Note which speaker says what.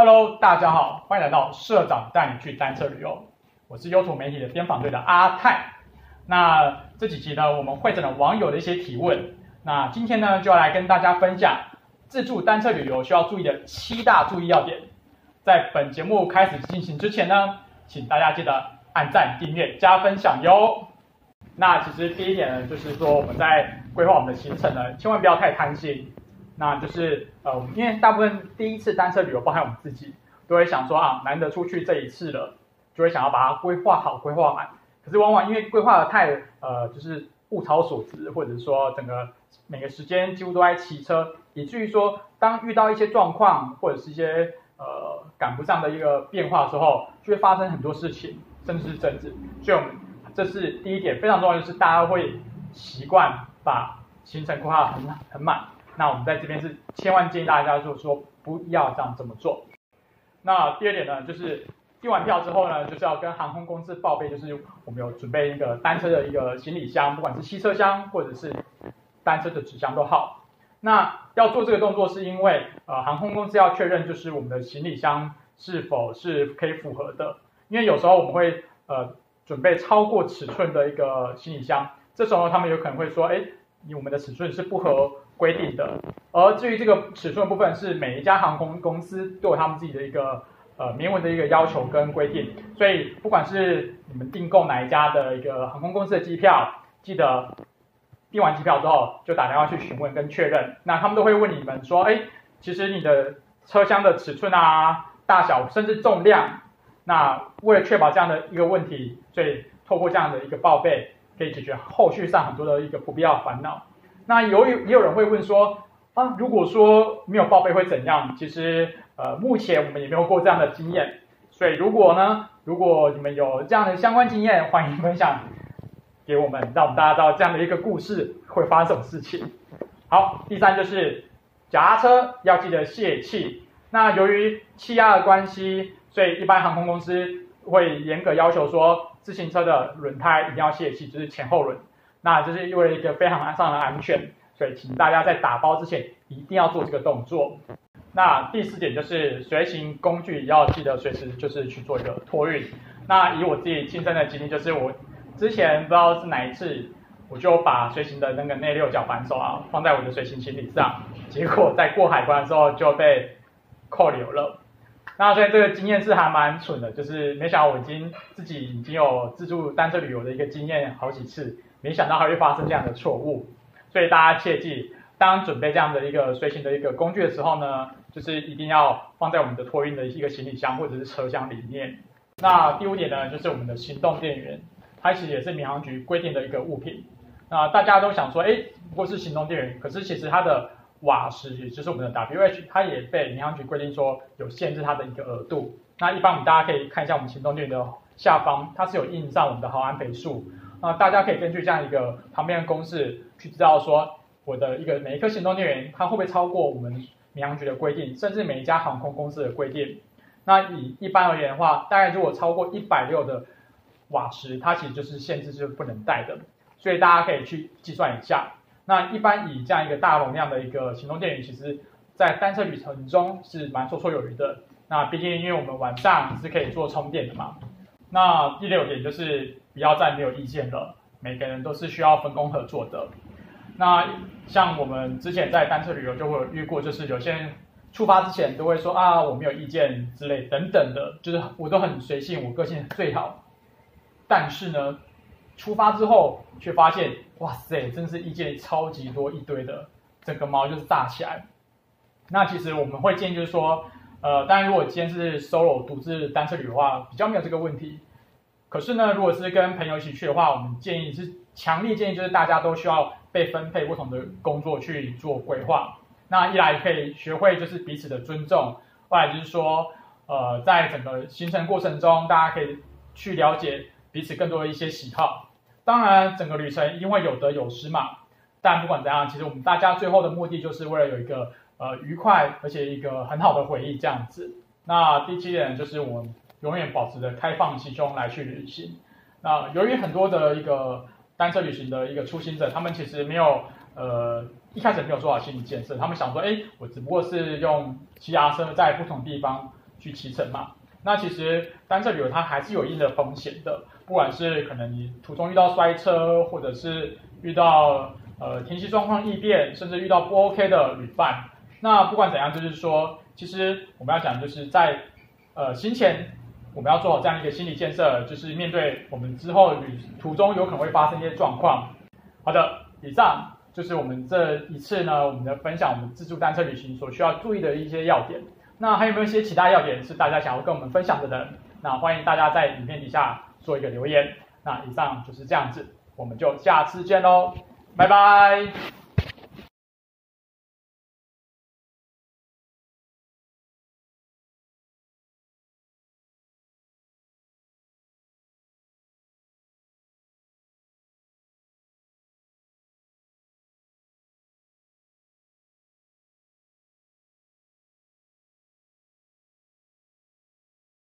Speaker 1: Hello，大家好，欢迎来到社长带你去单车旅游。我是优图媒体的编访队的阿泰。那这几集呢，我们汇整了网友的一些提问。那今天呢，就要来跟大家分享自助单车旅游需要注意的7大注意要点。在本节目开始进行之前呢，请大家记得按赞、订阅、加分享哟。那其实第一点呢，就是说我们在规划我们的行程呢，千万不要太贪心。那就是因为大部分第一次单车旅游，包含我们自己，都会想说啊，难得出去这一次了，就会想要把它规划好、规划满。可是往往因为规划的太就是物超所值，或者说整个每个时间几乎都在骑车，以至于说当遇到一些状况或者是一些赶不上的一个变化的时候，就会发生很多事情，甚至是争执。所以我们这是第一点非常重要，就是大家会习惯把行程规划很满。那我们在这边是千万建议大家就是说不要这么做。那第二点呢，就是订完票之后呢，就是要跟航空公司报备，就是我们有准备一个单车的一个行李箱，不管是汽车箱或者是单车的纸箱都好。那要做这个动作是因为航空公司要确认就是我们的行李箱是否是可以符合的，因为有时候我们会准备超过尺寸的一个行李箱，这时候他们有可能会说，我们的尺寸是不合规定的。而至于这个尺寸的部分，是每一家航空公司都有他们自己的一个明文的一个要求跟规定，所以不管是你们订购哪一家的一个航空公司的机票，记得订完机票之后就打电话去询问跟确认，那他们都会问你们说，其实你的车厢的尺寸啊、大小甚至重量，那为了确保这样的一个问题，所以透过这样的一个报备，可以解决后续上很多的一个不必要的烦恼。那也有人会问说，如果说没有报备会怎样？其实目前我们也没有过这样的经验，所以如果你们有这样的相关经验，欢迎分享给我们，让我们大家知道这样的一个故事会发生什么事情。好，第三就是脚踏车要记得泄气。那由于气压的关系，所以一般航空公司会严格要求说，自行车的轮胎一定要泄气，就是前后轮。那这是为了一个非常上的安全，所以请大家在打包之前一定要做这个动作。那第4点就是随行工具要记得随时就是去做一个托运。那以我自己亲身的经历，就是我之前不知道是哪一次，我就把随行的那个内6角扳手放在我的随行行李上，结果在过海关的时候就被扣留了。那所以这个经验是还蛮蠢的，就是没想到我自己已经有自助单车旅游的一个经验好几次，没想到还会发生这样的错误。所以大家切记，当准备这样的一个随行的一个工具的时候呢，就是一定要放在我们的托运的一个行李箱或者是车厢里面。那第5点呢，就是我们的行动电源，它其实也是民航局规定的一个物品。那大家都想说，不过是行动电源，可是其实它的瓦时，也就是我们的 WH， 它也被民航局规定说有限制它的一个额度。那一般我们大家可以看一下我们行动电源的下方，它是有印上我们的毫安培数。大家可以根据这样一个旁边的公式去知道说，我的每一颗行动电源它会不会超过我们民航局的规定，甚至每一家航空公司的规定。那以一般而言的话，大概如果超过160的瓦时，它其实就是限制，就是不能带的。所以大家可以去计算一下。那一般以这样一个大容量的一个行动电源，其实在单车旅程中是蛮绰绰有余的。那毕竟因为我们晚上是可以做充电的嘛。那第6点就是不要再没有意见了，每个人都是需要分工合作的。那像我们之前在单车旅游就会有遇过，就是有些人出发之前都会说我没有意见之类等等的，就是我都很随性，我个性最好。但是呢，出发之后却发现，哇塞，真是意见超级多一堆的，整个毛就是炸起来。那其实我们会建议就是说，当然如果今天是 solo 独自单车旅游的话，比较没有这个问题。可是呢，如果是跟朋友一起去的话，我们强烈建议就是大家都需要被分配不同的工作去做规划。那一来可以学会就是彼此的尊重，二来就是说，在整个行程过程中，大家可以去了解彼此更多的一些喜好。当然，整个旅程一定会有得有失嘛。但不管怎样，其实我们大家最后的目的就是为了有一个愉快而且一个很好的回忆这样子。那第7点就是我们永远保持着开放心胸来去旅行。那由于很多的一个单车旅行的一个初心者，他们其实没有一开始没有做好心理建设，他们想说，我只不过是用骑脚踏车在不同地方去骑乘嘛。那其实单车旅游它还是有一定的风险的，不管是可能你途中遇到摔车，或者是遇到天气状况异变，甚至遇到不 OK 的旅伴。那不管怎样，就是说，其实我们要讲就是在行前我们要做好这样一个心理建设，就是面对我们之后旅途中有可能会发生一些状况。好的，以上就是我们这一次呢，我们的分享我们自助单车旅行所需要注意的一些要点。那还有没有一些其他要点是大家想要跟我们分享的人？那欢迎大家在影片底下做一个留言。那以上就是这样子，我们就下次见喽，拜拜。